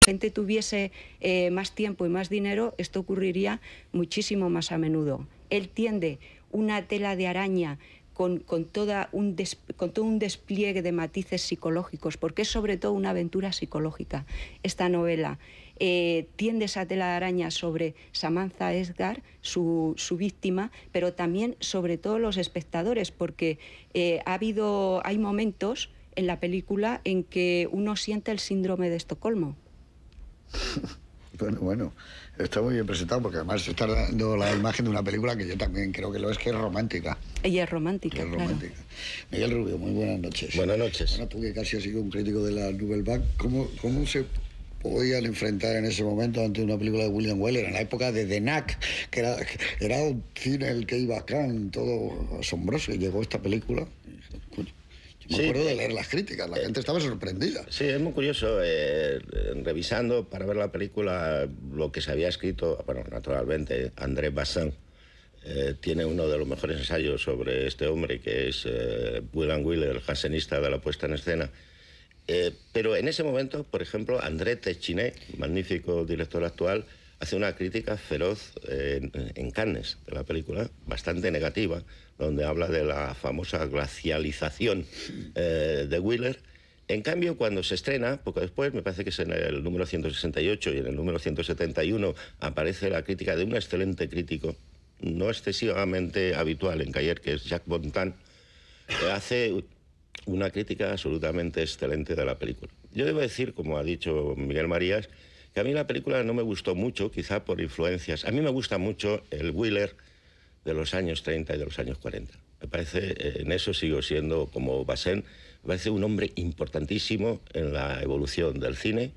gente tuviese más tiempo y más dinero, esto ocurriría muchísimo más a menudo. Él tiende una tela de araña con todo un despliegue de matices psicológicos, porque es sobre todo una aventura psicológica esta novela. Tiende esa tela de araña sobre Samantha Edgar, su víctima, pero también sobre todos los espectadores, porque hay momentos en la película en que uno siente el síndrome de Estocolmo. Bueno, está muy bien presentado, porque además está dando la imagen de una película que yo también creo que lo es, que es romántica. Ella es romántica, es romántica. Claro. Miguel Rubio, muy buenas noches. Buenas noches. Bueno, tú que casi has sido un crítico de la Nouvelle Vague, ¿cómo se podían enfrentar en ese momento ante una película de William Wyler, en la época de The Knack, que era un cine el que iba acá, todo asombroso, y llegó esta película? Me acuerdo de leer las críticas, la gente estaba sorprendida. Sí, es muy curioso, revisando para ver la película lo que se había escrito, bueno, naturalmente, André Bazin tiene uno de los mejores ensayos sobre este hombre, que es William Wyler, el jansenista de la puesta en escena. Pero en ese momento, por ejemplo, André Téchiné, magnífico director actual, hace una crítica feroz en Cannes de la película, bastante negativa, donde habla de la famosa glacialización de Wyler. En cambio, cuando se estrena, poco después, me parece que es en el número 168 y en el número 171, aparece la crítica de un excelente crítico, no excesivamente habitual en Cahiers, que es Jacques Bontan, que hace una crítica absolutamente excelente de la película. Yo debo decir, como ha dicho Miguel Marías, que a mí la película no me gustó mucho, quizá por influencias. A mí me gusta mucho el Wyler de los años 30 y de los años 40. Me parece, en eso sigo siendo como Bazin, me parece un hombre importantísimo en la evolución del cine,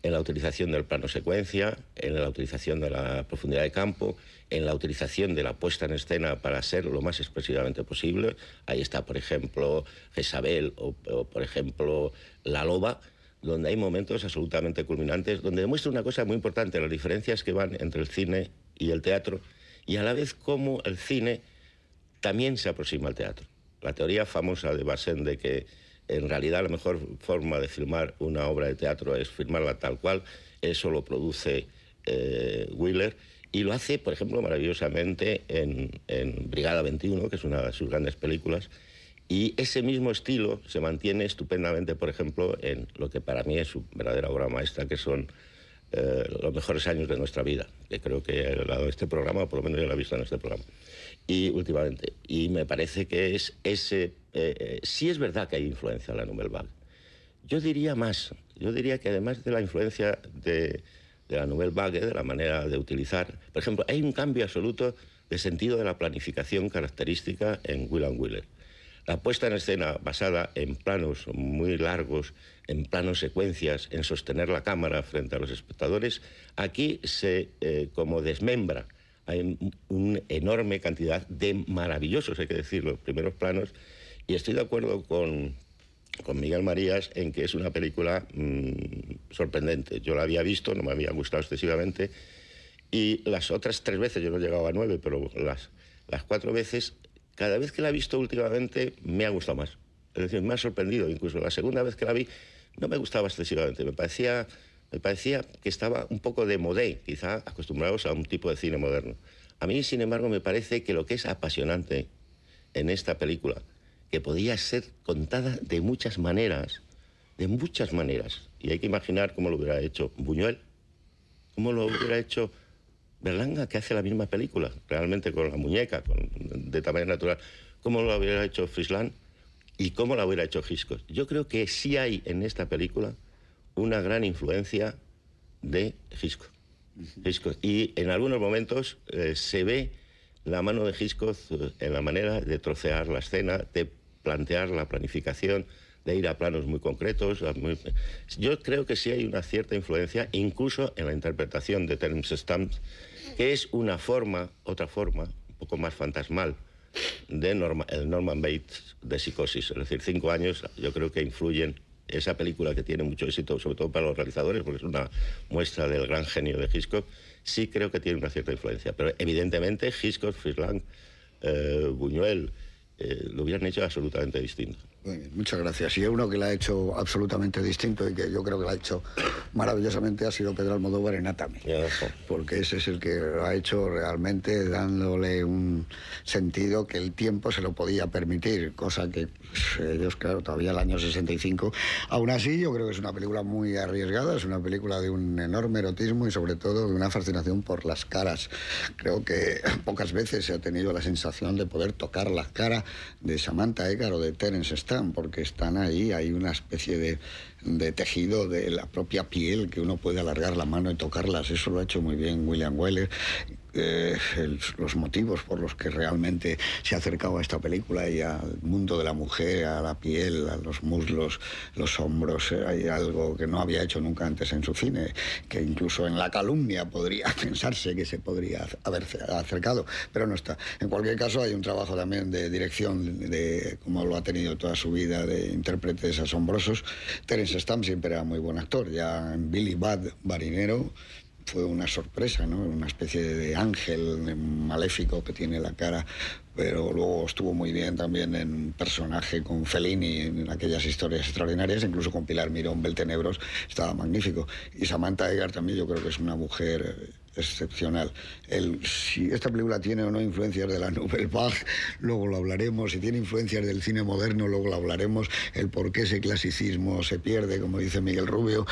en la utilización del plano secuencia, en la utilización de la profundidad de campo, en la utilización de la puesta en escena para ser lo más expresivamente posible. Ahí está, por ejemplo, Jezabel o por ejemplo, La Loba, donde hay momentos absolutamente culminantes, donde demuestra una cosa muy importante, las diferencias que van entre el cine y el teatro, y a la vez cómo el cine también se aproxima al teatro. La teoría famosa de Bazin de que en realidad la mejor forma de filmar una obra de teatro es filmarla tal cual, eso lo produce Wyler, y lo hace, por ejemplo, maravillosamente en Brigada 21, que es una de sus grandes películas, y ese mismo estilo se mantiene estupendamente, por ejemplo, en lo que para mí es su verdadera obra maestra, que son los mejores años de nuestra vida, que creo que he dado en este programa, o por lo menos yo lo he visto en este programa, y últimamente. Y me parece que es ese... sí es verdad que hay influencia en la Nouvelle Vague. Yo diría más, yo diría que además de la influencia de la Nouvelle Vague, de la manera de utilizar, por ejemplo, hay un cambio absoluto de sentido de la planificación característica en William Wyler. La puesta en escena basada en planos muy largos, en planos secuencias, en sostener la cámara frente a los espectadores, aquí se como desmembra. Hay una enorme cantidad de maravillosos, hay que decirlo, primeros planos, y estoy de acuerdo con Miguel Marías en que es una película sorprendente. Yo la había visto, no me había gustado excesivamente, y las otras 3 veces, yo no he llegado a 9, pero las 4 veces... Cada vez que la he visto últimamente me ha gustado más. Es decir, me ha sorprendido. Incluso la segunda vez que la vi no me gustaba excesivamente. Me parecía que estaba un poco de modé, quizá acostumbrados a un tipo de cine moderno. A mí, sin embargo, me parece que lo que es apasionante en esta película, que podía ser contada de muchas maneras, y hay que imaginar cómo lo hubiera hecho Buñuel, cómo lo hubiera hecho Berlanga, que hace la misma película, realmente con la muñeca, de tamaño natural, cómo lo hubiera hecho Frisland y cómo lo hubiera hecho Hitchcock. Yo creo que sí hay en esta película una gran influencia de Hitchcock. Y en algunos momentos se ve la mano de Hitchcock en la manera de trocear la escena, de plantear la planificación, de ir a planos muy concretos. Yo creo que sí hay una cierta influencia, incluso en la interpretación de Terence Stamp, que es una forma, otra forma, un poco más fantasmal, de el Norman Bates de Psicosis. Es decir, 5 años yo creo que influyen. Esa película que tiene mucho éxito, sobre todo para los realizadores, porque es una muestra del gran genio de Hitchcock, sí creo que tiene una cierta influencia. Pero evidentemente Hitchcock, Frisland, Buñuel, lo hubieran hecho absolutamente distinto. Muy bien, muchas gracias. Y uno que la ha hecho absolutamente distinto y que yo creo que la ha hecho maravillosamente ha sido Pedro Almodóvar en Atami. Porque ese es el que lo ha hecho realmente dándole un sentido que el tiempo se lo podía permitir, cosa que ellos, claro, todavía el año 65. Aún así, yo creo que es una película muy arriesgada, es una película de un enorme erotismo y sobre todo de una fascinación por las caras. Creo que pocas veces se ha tenido la sensación de poder tocar la cara de Samantha Eggar o de Terence Stamp, porque están ahí, hay una especie de tejido de la propia piel que uno puede alargar la mano y tocarlas. Eso lo ha hecho muy bien William Wyler. Los motivos por los que realmente se ha acercado a esta película y al mundo de la mujer, a la piel, a los muslos, los hombros, hay algo que no había hecho nunca antes en su cine, que incluso en La calumnia podría pensarse que se podría haber acercado, pero no está. En cualquier caso, hay un trabajo también de dirección, de como lo ha tenido toda su vida, de intérpretes asombrosos. Terence Stamp siempre era muy buen actor, ya en Billy Budd, marinero, fue una sorpresa, ¿no? Una especie de ángel maléfico que tiene la cara, pero luego estuvo muy bien también en un personaje con Fellini, en aquellas historias extraordinarias, incluso con Pilar Miró, Beltenebros, estaba magnífico. Y Samantha Eggar también yo creo que es una mujer excepcional. Si esta película tiene o no influencias de la Nouvelle Vague, luego lo hablaremos. Si tiene influencias del cine moderno, luego lo hablaremos. El por qué ese clasicismo se pierde, como dice Miguel Rubio,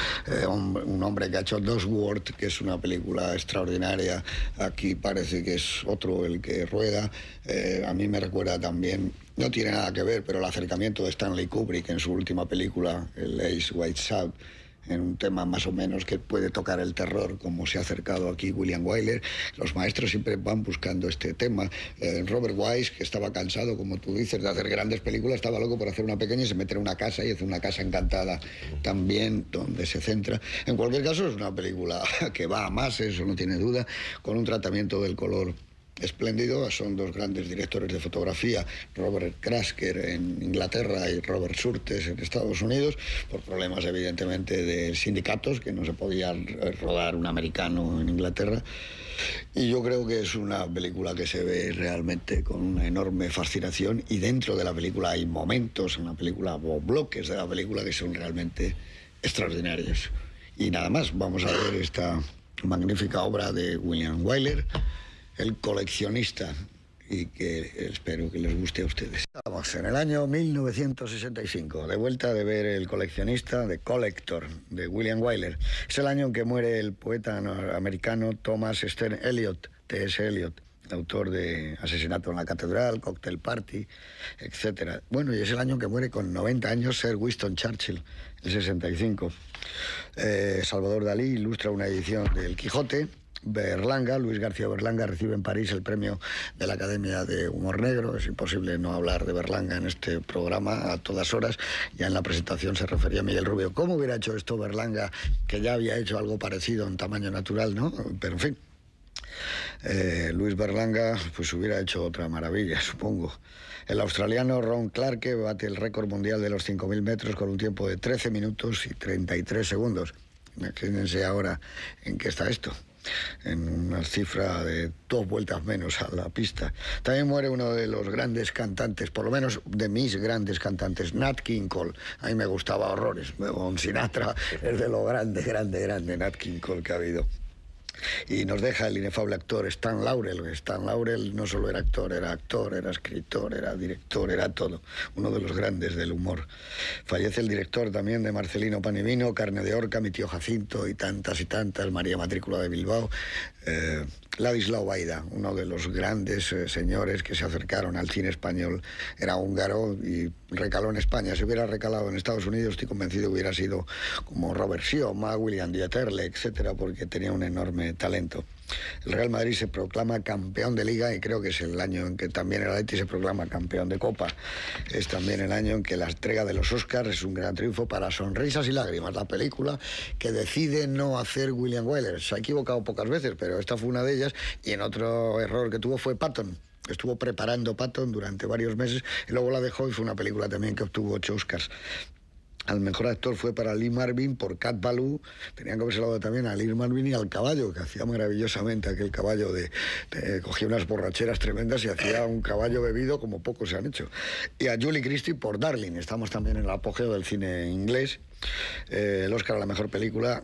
un hombre que ha hecho World, que es una película extraordinaria. Aquí parece que es otro el que rueda. A mí me recuerda también, no tiene nada que ver, pero el acercamiento de Stanley Kubrick en su última película, el Ace White Out, en un tema más o menos que puede tocar el terror, como se ha acercado aquí William Wyler. Los maestros siempre van buscando este tema. Robert Wise, que estaba cansado, como tú dices, de hacer grandes películas, estaba loco por hacer una pequeña y se mete en una casa y hace una casa encantada también, donde se centra. En cualquier caso, es una película que va a más, eso no tiene duda, con un tratamiento del color espléndido. Son dos grandes directores de fotografía, Robert Krasker en Inglaterra y Robert Surtees en Estados Unidos, por problemas evidentemente de sindicatos, que no se podía rodar un americano en Inglaterra. Y yo creo que es una película que se ve realmente con una enorme fascinación, y dentro de la película hay momentos en la película o bloques de la película que son realmente extraordinarios. Y nada más, vamos a ver esta magnífica obra de William Wyler, El coleccionista, y que espero que les guste a ustedes. Estamos en el año 1965, de vuelta de ver El coleccionista, The Collector, de William Wyler. Es el año en que muere el poeta americano Thomas Stern Eliot, T.S. Eliot, autor de Asesinato en la Catedral, Cocktail Party, etc. Bueno, y es el año en que muere con 90 años Sir Winston Churchill, el 65. Salvador Dalí ilustra una edición del Quijote. Berlanga, Luis García Berlanga, recibe en París el premio de la Academia de Humor Negro. Es imposible no hablar de Berlanga en este programa a todas horas. Ya en la presentación se refería a Miguel Rubio. ¿Cómo hubiera hecho esto Berlanga, que ya había hecho algo parecido en tamaño natural, ¿no? Pero en fin, Luis Berlanga pues hubiera hecho otra maravilla, supongo. El australiano Ron Clarke bate el récord mundial de los 5.000 metros con un tiempo de 13 minutos y 33 segundos. Imagínense ahora en qué está esto, en una cifra de 2 vueltas menos a la pista. También muere uno de los grandes cantantes, por lo menos de mis grandes cantantes, Nat King Cole. A mí me gustaba horrores. Con Sinatra es de lo grande Nat King Cole que ha habido. Y nos deja el inefable actor Stan Laurel. Stan Laurel no solo era actor, era escritor, era director, era todo. Uno de los grandes del humor. Fallece el director también de Marcelino Pan y Vino, Carne de Orca, Mi tío Jacinto y tantas, María Matrícula de Bilbao. Ladislao Baida, uno de los grandes señores que se acercaron al cine español. Era húngaro y recaló en España. Si hubiera recalado en Estados Unidos, estoy convencido que hubiera sido como Robert Sioma, William Dieterle, etcétera, porque tenía un enorme talento. El Real Madrid se proclama campeón de Liga y creo que es el año en que también el Atleti se proclama campeón de Copa. Es también el año en que la entrega de los Oscars es un gran triunfo para Sonrisas y Lágrimas, la película que decide no hacer William Wyler. Se ha equivocado pocas veces, pero esta fue una de ellas, y en otro error que tuvo fue Patton. Estuvo preparando Patton durante varios meses y luego la dejó, y fue una película también que obtuvo 8 Oscars. al mejor actor fue para Lee Marvin por Cat Ballou. Tenían que haberse dado también a Lee Marvin y al caballo, que hacía maravillosamente aquel caballo cogía unas borracheras tremendas y hacía un caballo bebido como pocos se han hecho. Y a Julie Christie por Darling. Estamos también en el apogeo del cine inglés. El Oscar a la mejor película